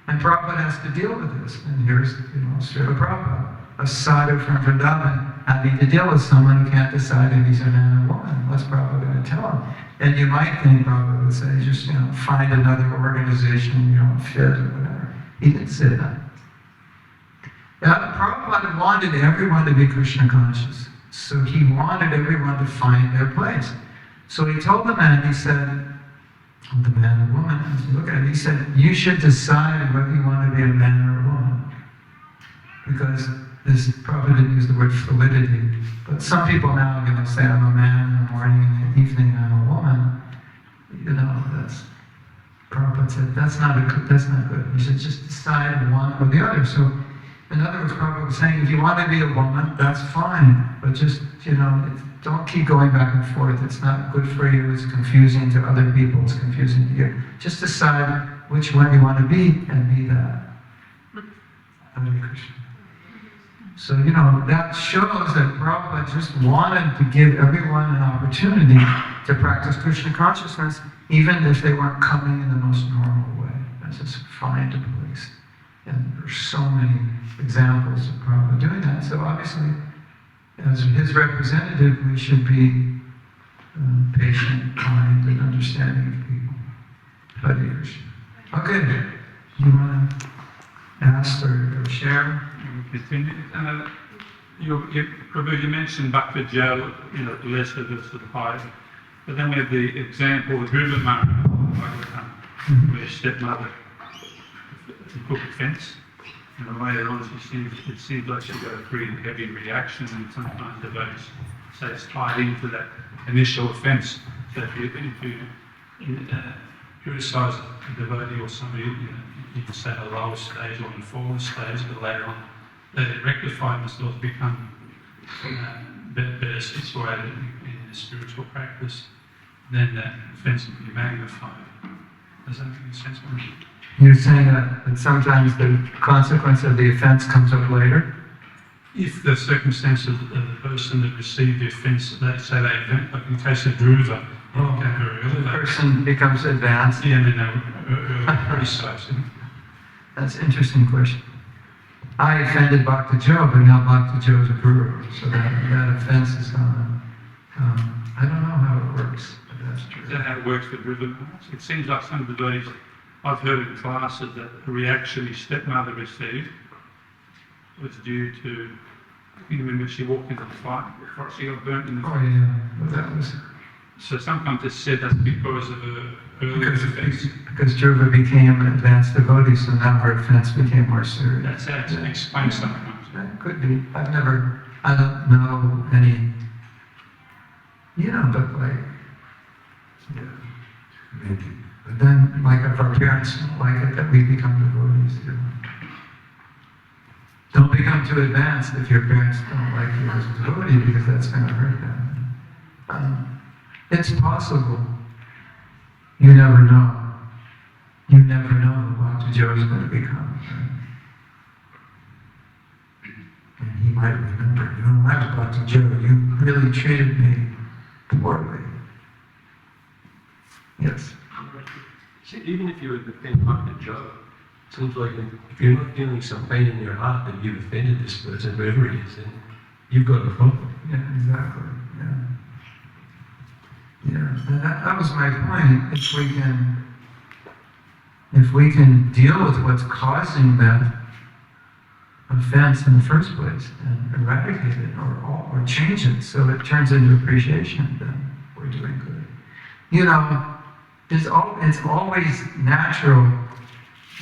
And Prabhupada has to deal with this. And here's, Srila Prabhupada, a sadhu from Vrindavan, having to deal with someone who can't decide if he's a man or woman. What's Prabhupada going to tell him? And you might think Prabhupada would say, just, find another organization you don't fit or whatever. He didn't say that. Prabhupada wanted everyone to be Krishna conscious. So he wanted everyone to find their place. So he told the man, he said, the man and woman, as you look at it, he said, you should decide whether you want to be a man or a woman. Because this probably didn't use the word fluidity, but some people now, say I'm a man in the morning and in the evening I'm a woman. That's Prabhupada said, that's not good. You should just decide one or the other. So, in other words, Prabhupada was saying, if you want to be a woman, that's fine, but just, don't keep going back and forth. It's not good for you. It's confusing to other people. It's confusing to you. Just decide which one you want to be and be that. Hare Krishna. So, that shows that Prabhupada just wanted to give everyone an opportunity to practice Krishna consciousness, even if they weren't coming in the most normal way. That's just find a place. And there's so many examples of Prabhupada doing that. So obviously, as his representative, we should be patient, kind, and understanding of people. Hare Krishna. Okay, you want to ask or share? Continue. Prabhu, you mentioned Bhakti Jal, lesser versus higher. But then we have the example of Dhruva Maharaj, where stepmother took offence. And later on, it seems like she got a pretty heavy reaction, and sometimes devotees say it's tied into that initial offence. So if you criticise a devotee or somebody, you can say at a lower stage or in a fallen stage, but later on, let it rectify themselves, become better situated in the spiritual practice, then that offence will be magnified. Does that make any sense? You're saying that sometimes the consequence of the offence comes up later? If the circumstances of the person that received the offence, like in case of Dhruva, the person becomes advanced? Yeah, and then they're criticised. That's an interesting question. I offended Bhakti Joe, but now Bhakti Joe's a guru, so that offense is gone. I don't know how it works, but that's true. Is that how it works with Dhruva? It seems like some devotees, I've heard in classes that the reaction his stepmother received was due to, when she walked into the fire, she got burnt in the fire. Oh yeah, but that was... So sometimes it's said that's because of her earlier offence. Because Dhruva became an advanced devotee, so now her offense became more serious. That's how it's explained sometimes. That could be. I don't know any, but maybe. But then, if our parents don't like it, that we become devotees too. Don't become too advanced if your parents don't like you as a devotee, because that's going to hurt them. It's possible. You never know. You never know who Bhakti Joe is going to become. Right? And he might remember, I was Bhakti Joe, you really treated me poorly. Yes? See, even if you would defend Bhakti Joe, it seems like if you're not feeling some pain in your heart that you've offended this person, whoever it is, then you've got a problem. Yeah, exactly. Yeah. Yeah, and that was my point. If we can deal with what's causing that offense in the first place and eradicate it or change it so it turns into appreciation, then we're doing good. It's always natural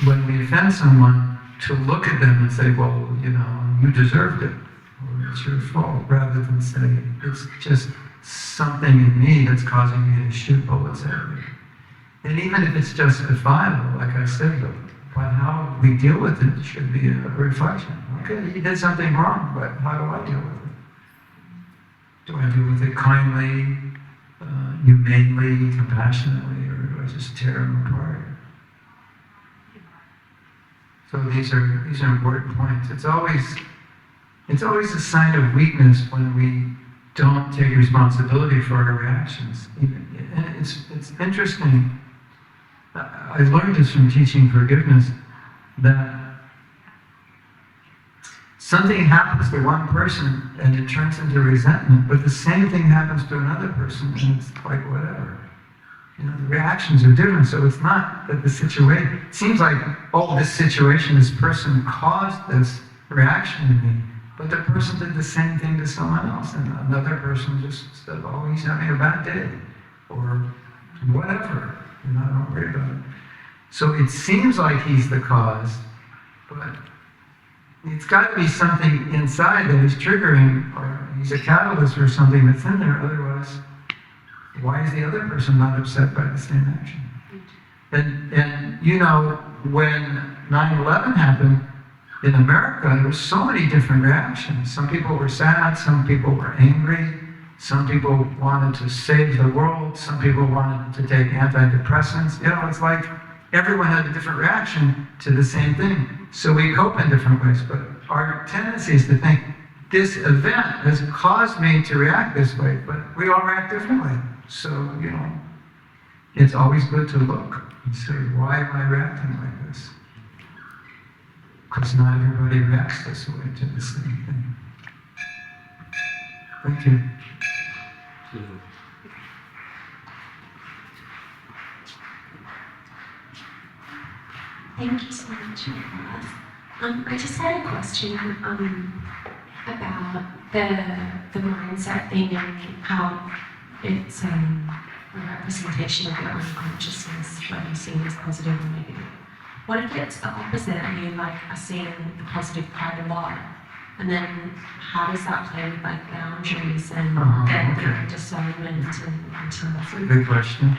when we offend someone to look at them and say, well, you deserved it, or it's your fault, rather than say, it's just something in me that's causing me to shoot bullets at you. And even if it's justifiable, like I said, but how we deal with it should be a reflection. Okay, he did something wrong, but how do I deal with it? Do I deal with it kindly, humanely, compassionately, or do I just tear him apart? So these are important points. It's always a sign of weakness when we don't take responsibility for our reactions. And it's interesting. I learned this from teaching forgiveness, that something happens to one person and it turns into resentment, but the same thing happens to another person and it's like whatever. The reactions are different, so it's not that the situation, it seems like, this situation, this person caused this reaction in me. But the person did the same thing to someone else, and another person just said, oh, he's having a bad day, or whatever, don't worry about it. So it seems like he's the cause, but it's got to be something inside that is triggering, or he's a catalyst or something that's in there, otherwise, why is the other person not upset by the same action? And when 9/11 happened, in America, there were so many different reactions. Some people were sad, some people were angry, some people wanted to save the world, some people wanted to take antidepressants. It's like everyone had a different reaction to the same thing. So we cope in different ways, but our tendency is to think, this event has caused me to react this way, but we all react differently. So, it's always good to look and say, why am I reacting like this? Because not everybody reacts this way to the same thing. Thank you. Thank you so much, Nicholas. I just had a question about the mindset thing and how it's a representation of your unconsciousness, whether you see it as positive or negative. What if it's the opposite and you are seeing the positive part a lot? And then how does that play with boundaries and the discernment and so That's a good question.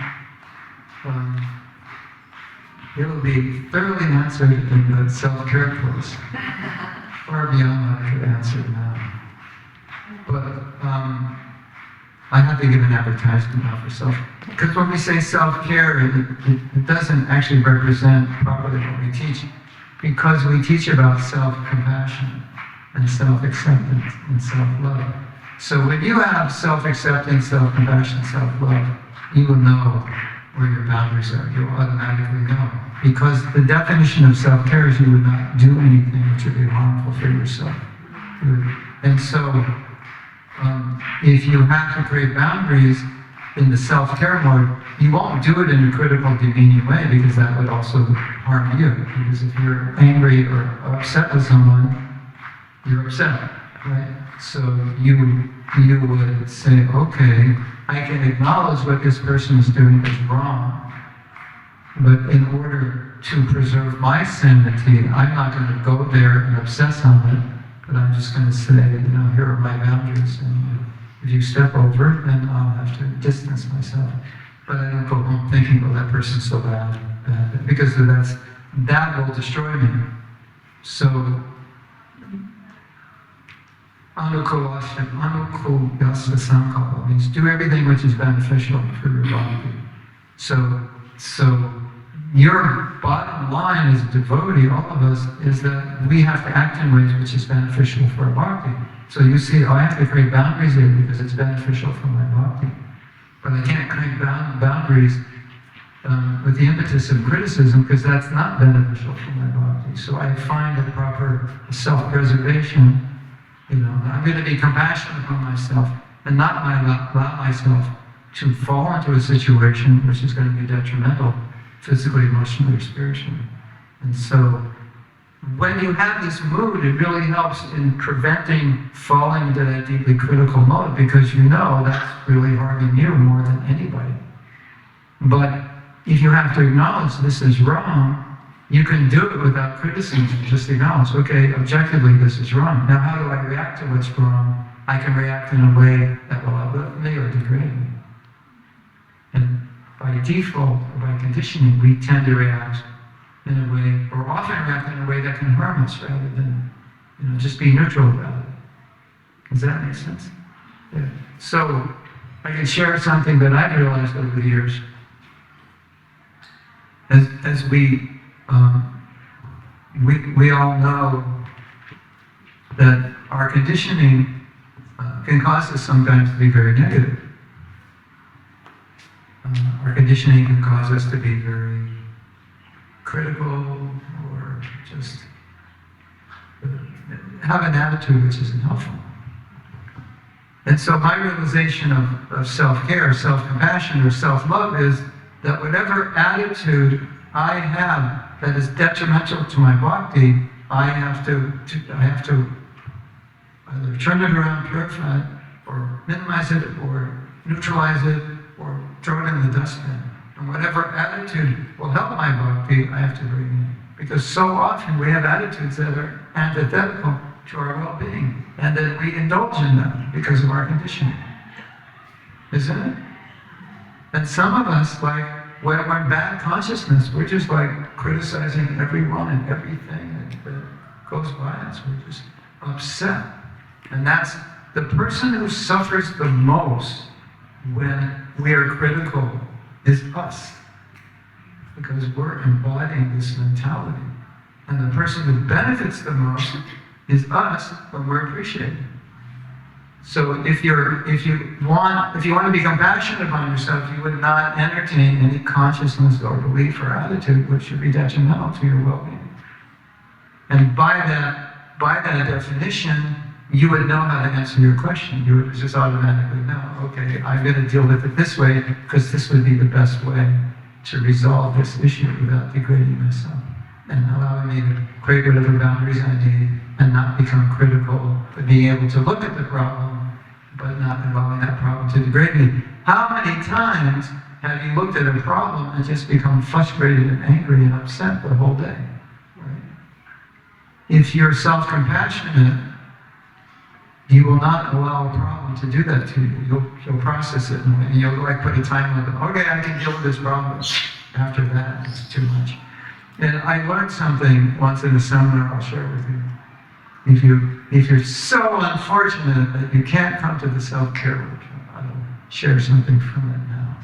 It will be thoroughly answered in the self-care course. Far beyond what I could answer now. But I have to give an advertisement now for self. Because when we say self-care, it doesn't actually represent properly what we teach. Because we teach about self-compassion and self-acceptance and self-love. So when you have self-acceptance, self-compassion, self-love, you will know where your boundaries are. You'll automatically know. Because the definition of self-care is you would not do anything which would be harmful for yourself. And so, if you have to create boundaries in the self-care mode, you won't do it in a critical, demeaning way, because that would also harm you. Because if you're angry or upset with someone, you're upset, right? So you would say, okay, I can acknowledge what this person is doing is wrong, but in order to preserve my sanity, I'm not going to go there and obsess on it, but I'm just going to say, here are my boundaries, and if you step over it, then I'll have to distance myself. But I don't go home thinking, well, that person's so bad, because that will destroy me. So, Anukul Yasva Sankalpa means do everything which is beneficial for your body. So your bottom line as a devotee, all of us, is that we have to act in ways which is beneficial for our bhakti. So you see, I have to create boundaries here because it's beneficial for my bhakti. But I can't create boundaries with the impetus of criticism, because that's not beneficial for my bhakti. So I find a proper self-preservation. I'm going to be compassionate upon myself and not allow myself to fall into a situation which is going to be detrimental, physically, emotionally, or spiritually. And so, when you have this mood, it really helps in preventing falling into that deeply critical mode, because that's really harming you more than anybody. But if you have to acknowledge this is wrong, you can do it without criticism. Just acknowledge, okay, objectively this is wrong. Now how do I react to what's wrong? I can react in a way that will uplift me or degrade me. And by default, or by conditioning, we tend to react in a way, or often react in a way that can harm us rather than, just be neutral about it. Does that make sense? Yeah. So, I can share something that I've realized over the years. As we all know that our conditioning can cause us sometimes to be very negative. Our conditioning can cause us to be very critical, or just have an attitude which isn't helpful. And so my realization of self-care, self-compassion, or self-love is that whatever attitude I have that is detrimental to my bhakti, I have to either turn it around, purify it, or minimize it, or neutralize it, or throw it in the dustbin. And whatever attitude will help my bhakti, I have to bring in. Because so often we have attitudes that are antithetical to our well-being, and then we indulge in them because of our conditioning. Isn't it? And some of us, like, when we're in bad consciousness, we're just like criticizing everyone and everything that goes by us. We're just upset. And that's the person who suffers the most when we are critical is us. Because we're embodying this mentality. And the person who benefits the most is us when we're appreciated. So if you want to be compassionate upon yourself, you would not entertain any consciousness or belief or attitude which should be detrimental to your well-being. And by that definition, you would know how to answer your question. You would just automatically know, okay, I'm going to deal with it this way because this would be the best way to resolve this issue without degrading myself and allowing me to create whatever boundaries I need and not become critical, but being able to look at the problem but not allowing that problem to degrade me. How many times have you looked at a problem and just become frustrated and angry and upset the whole day? Right? If you're self-compassionate, you will not allow a problem to do that to you. You'll process it and you'll like put a time limit. Okay, I can deal with this problem. After that, it's too much. And I learned something once in a seminar I'll share with you. If you're so unfortunate that you can't come to the self-care workshop, I'll share something from it now.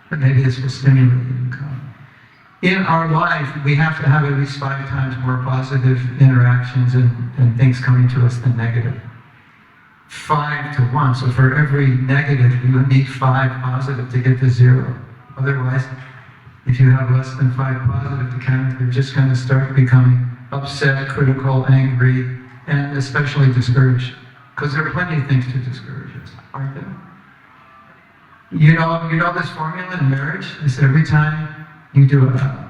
But maybe this will stimulate you to come. In our life, we have to have at least 5 times more positive interactions and things coming to us than negative. 5 to 1. So for every negative, you would need 5 positive to get to 0. Otherwise, if you have less than 5 positive to count, you're just going to start becoming upset, critical, angry, and especially discouraged. Because there are plenty of things to discourage us, aren't there? You know this formula in marriage is every time you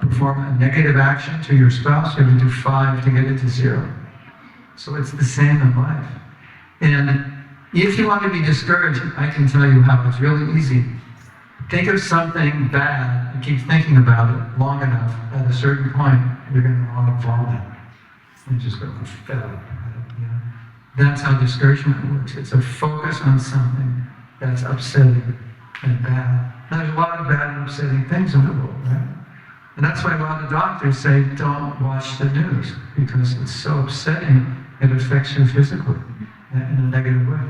perform a negative action to your spouse, you have to do 5 to get it to 0. So it's the same in life. And if you want to be discouraged, I can tell you how. It's really easy. Think of something bad and keep thinking about it long enough. At a certain point, you're going to want to vomit. And just go, fed up. That's how discouragement works. It's a focus on something that's upsetting and bad. And there's a lot of bad and upsetting things in the world, right? And that's why a lot of doctors say, don't watch the news, because it's so upsetting, it affects you physically in a negative way.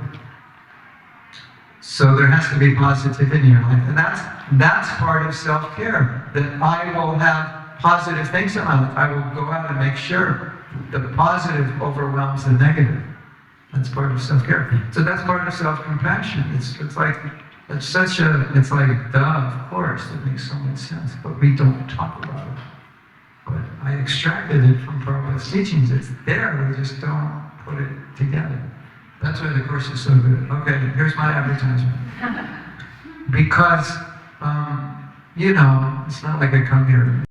So there has to be positivity in your life. And that's part of self-care, that I will have positive things in my life. I will go out and make sure the positive overwhelms the negative. That's part of self-care. So that's part of self-compassion. It's like duh, of course, it makes so much sense, but we don't talk about it. But I extracted it from Prabhupada's teachings. It's there, we just don't put it together. That's why the course is so good. Okay, here's my advertisement. Because, it's not like I come here.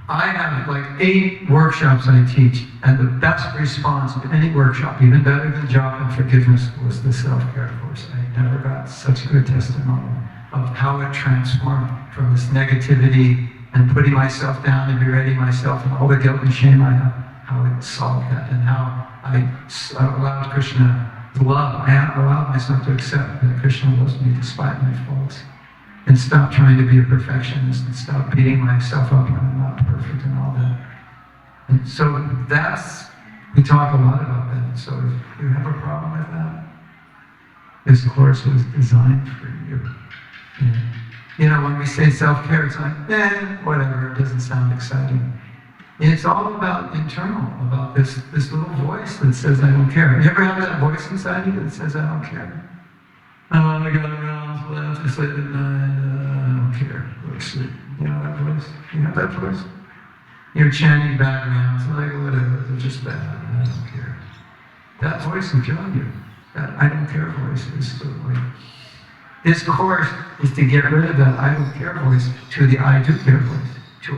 I have like 8 workshops I teach, and the best response of any workshop, even better than job and forgiveness, was the self-care course. I never got such good testimony of how it transformed from this negativity and putting myself down and berating myself and all the guilt and shame I have, how it solved that, and how I allowed Krishna to love. I allowed myself to accept that Krishna loves me despite my faults. And stop trying to be a perfectionist and stop beating myself up when I'm not perfect and all that. And so we talk a lot about that. So if you have a problem with that, this course was designed for you. And, when we say self-care, it's like, whatever, it doesn't sound exciting. It's all about internal, about this little voice that says, I don't care. You ever have that voice inside you that says, I don't care? I got around left, I sleep at night, I don't care. Go to sleep. You know that voice? You have that voice? You're chanting bad rounds, like whatever, they're just bad, I don't care. That voice will kill you. That I don't care voice is sort of like, this course is to get rid of that I don't care voice to the I do care voice. To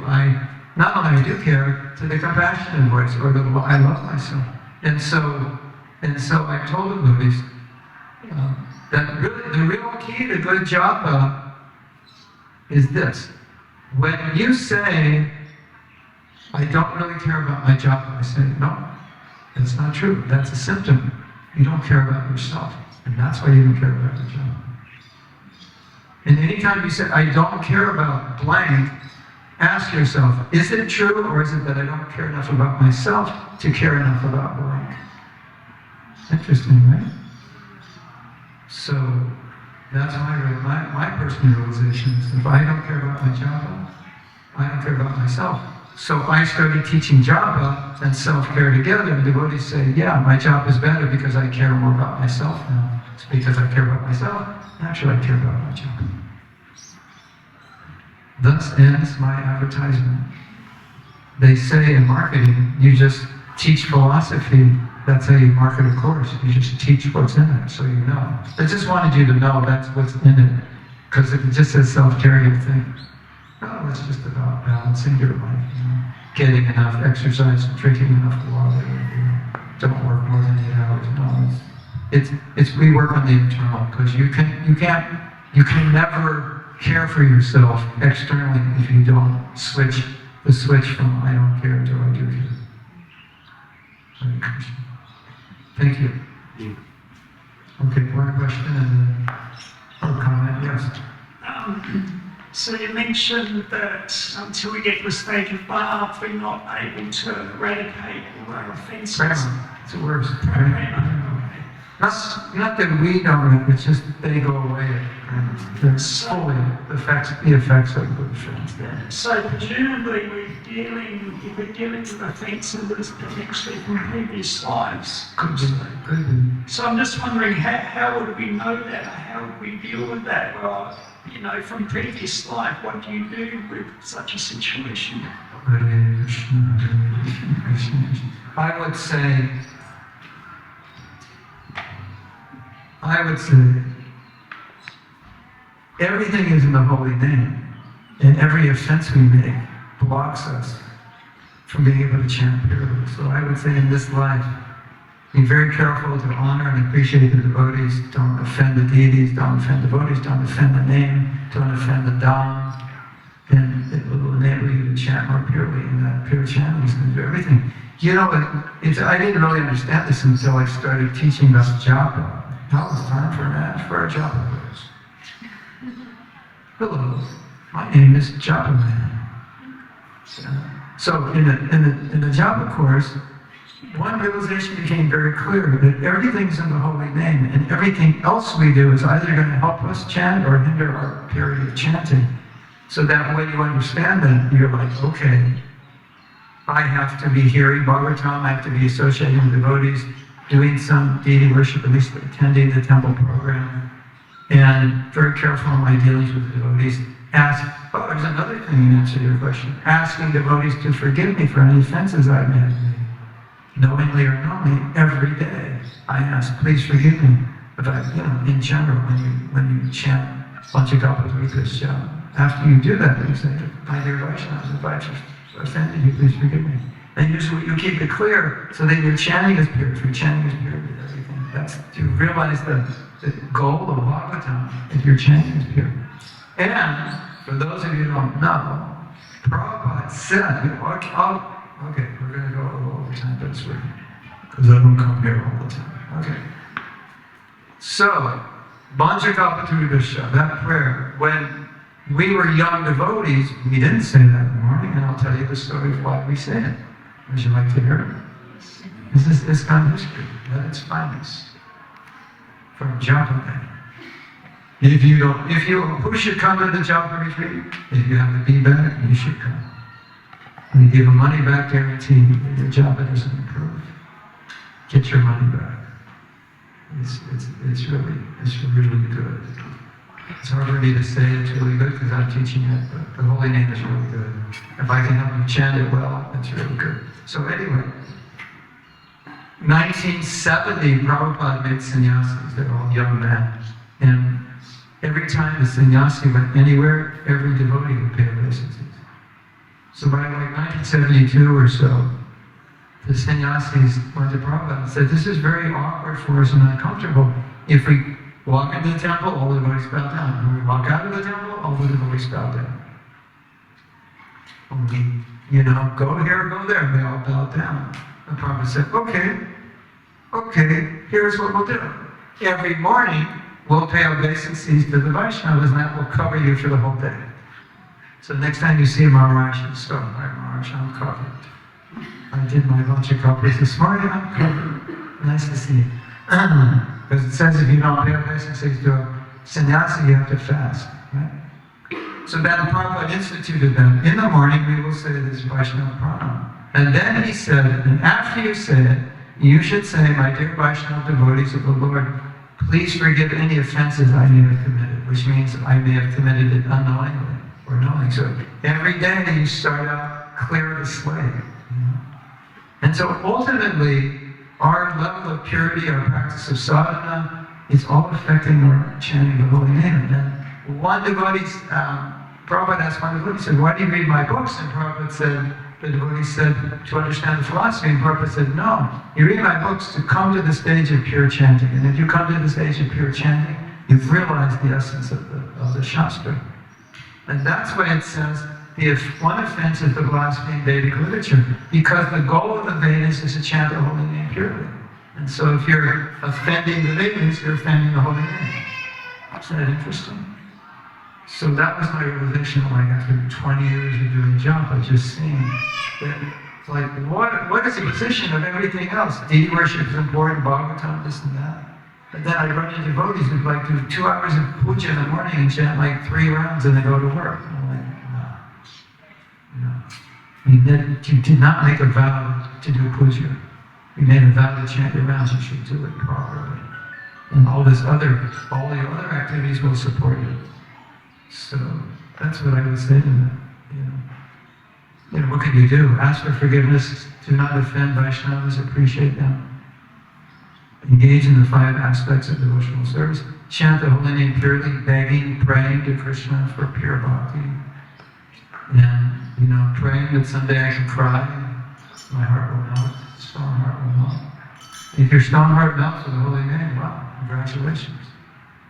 not only I do care, to the compassionate voice, or the I love myself. And so And so I told the devotees that really the real key to good japa is this. When you say, I don't really care about my japa, I say, no, that's not true. That's a symptom. You don't care about yourself. And that's why you don't care about your japa. And anytime you say, I don't care about blank, ask yourself, is it true or is it that I don't care enough about myself to care enough about blank? Interesting, right? So that's my personal realization is if I don't care about my japa, I don't care about myself. So I started teaching japa and self-care together, and devotees say, yeah, my japa is better because I care more about myself now. It's because I care about myself, naturally I care about my japa. Thus ends my advertisement. They say in marketing, you just teach philosophy. That's how you market a course. You just teach what's in it, so you know. I just wanted you to know that's what's in it. Because if it just says self-care, you think, oh, it's just about balancing your life, getting enough exercise, drinking enough water, don't work more than 8 hours. No, it's we work on the internal, because you can never care for yourself externally if you don't switch the switch from I don't care to I do care. Hare Krishna. Thank you. Okay, one question and then or comment, yes. So you mentioned that until we get to the stage of birth, we're not able to eradicate all our offences. Prema, it's the worst. Prema. Not that we don't, it's just they go away. They're fully the effects of the offense there. So presumably if we're dealing with offences potentially from previous lives. Could be. So I'm just wondering, how would we know that? How would we deal with that? Well, from previous life, what do you do with such a situation? Hare Krishna, Hare Krishna, Krishna. I would say everything is in the holy name, and every offense we make blocks us from being able to chant purely. So I would say in this life, be very careful to honor and appreciate the devotees. Don't offend the deities, don't offend devotees, don't offend the name, don't offend the Dham. And it will enable you to chant more purely, and that pure chanting is going to do everything. I didn't really understand this until I started teaching about japa. Now it's time for a japa course. Hello, my name is Japa Man. So in the japa course, one realization became very clear that everything's in the holy name, and everything else we do is either going to help us chant or hinder our period of chanting. So that when you understand that, you're like, okay, I have to be hearing Bhagavatam, I have to be associating with devotees, doing some deity worship, at least attending the temple program, and very careful in my dealings with the devotees. There's another thing in answer to your question. Asking devotees to forgive me for any offenses I've made. Knowingly or unknowingly, every day, I ask, please forgive me. But in general, when you chant Panchakapaturikas, after you do that, you say, my dear Vaishnavas, if I've offended you, please forgive me. And you keep it clear, so that your chanting is pure. Your chanting is pure with everything. That's to realize the goal of Bhagavatam, if your chanting is pure. And for those of you who don't know, Prabhupada said, okay, we're going to go a little over time, but it's worth it, because I don't come here all the time. Okay. So, Panchakapaturikas, that prayer, when we were young devotees, we didn't say that in the morning, and I'll tell you the story of why we say it. Would you like to hear it? This is ISKCON history at its finest. From Japa. If you should come to the Japa retreat, if you have the feedback, you should come. We give a money back guarantee that your Japa doesn't improve. Get your money back. It's really good. It's hard for me to say it's really good because I'm teaching it, but the holy name is really good. If I can help you chant it well, it's really good. So anyway, 1970, Prabhupada made sannyasis. They're all young men. And every time the sannyasi went anywhere, every devotee would pay obeisances. So by like 1972 or so, the sannyasis went to Prabhupada and said, this is very awkward for us and uncomfortable. If we walk into the temple, all the devotees bow down. When we walk out of the temple, all the devotees bow down. When we, go here, go there, they all bow down. The Prabhupada said, okay, here's what we'll do. Every morning, we'll pay obeisances to the Vaishnavas, and that will cover you for the whole day. So next time you see Maharaj, you say, Maharaj, I'm covered. I did my lunch a couple this morning, I'm covered. Nice to see you. Because it says if you don't pay obeisances to a sannyasi, you have to fast. Right? So then Prabhupada instituted that. In the morning, we will say this Vaishnava pranam. And then he said, and after you say it, you should say, my dear Vaishnava devotees of the Lord, please forgive any offenses I may have committed, which means I may have committed it unknowingly or knowingly. So every day you start out clear of the slate. And so ultimately, our level of purity, our practice of sadhana, is all affecting our chanting the holy name. And one devotee, Prabhupada asked one devotee, he said, why do you read my books? And Prabhupada said, the devotee said, to understand the philosophy. And Prabhupada said, no, you read my books to come to the stage of pure chanting. And if you come to the stage of pure chanting, you've realized the essence of the Shastra. And that's why it says, if one offense is to blaspheme Vedic literature, because the goal of the Vedas is to chant the holy name purely. And so if you're offending the Vedas, you're offending the holy name. Isn't that interesting? So that was my realization, like after 20 years of doing jump, I just seen that it's like, what is the position of everything else? Deity worship is important, Bhagavatam, this and that. But then I run into devotees who like do 2 hours of puja in the morning and chant like 3 rounds and they go to work. I'm like, no. You did not make a vow to do puja. You made a vow to chant your rounds, you should do it properly. And all the other activities will support you. So that's what I would say to them. What can you do? Ask for forgiveness, do not offend Vaishnavas, appreciate them. Engage in the 5 aspects of devotional service. Chant the holy name purely, begging, praying to Krishna for pure bhakti. And, praying that someday I can cry, my heart will melt, stone heart will melt. If your stone heart melts with the holy name, wow, congratulations.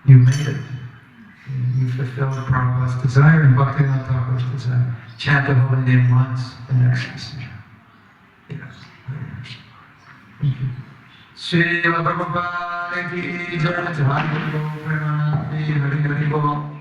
You made it. You fulfilled Prabhupada's desire and Bhaktivinoda Thakur's desire. Chant the holy name once in ecstasy. Yes. Thank you. Srila Prabhupada ki jai, Jai Guru Premanandi, Hari Hari Bol.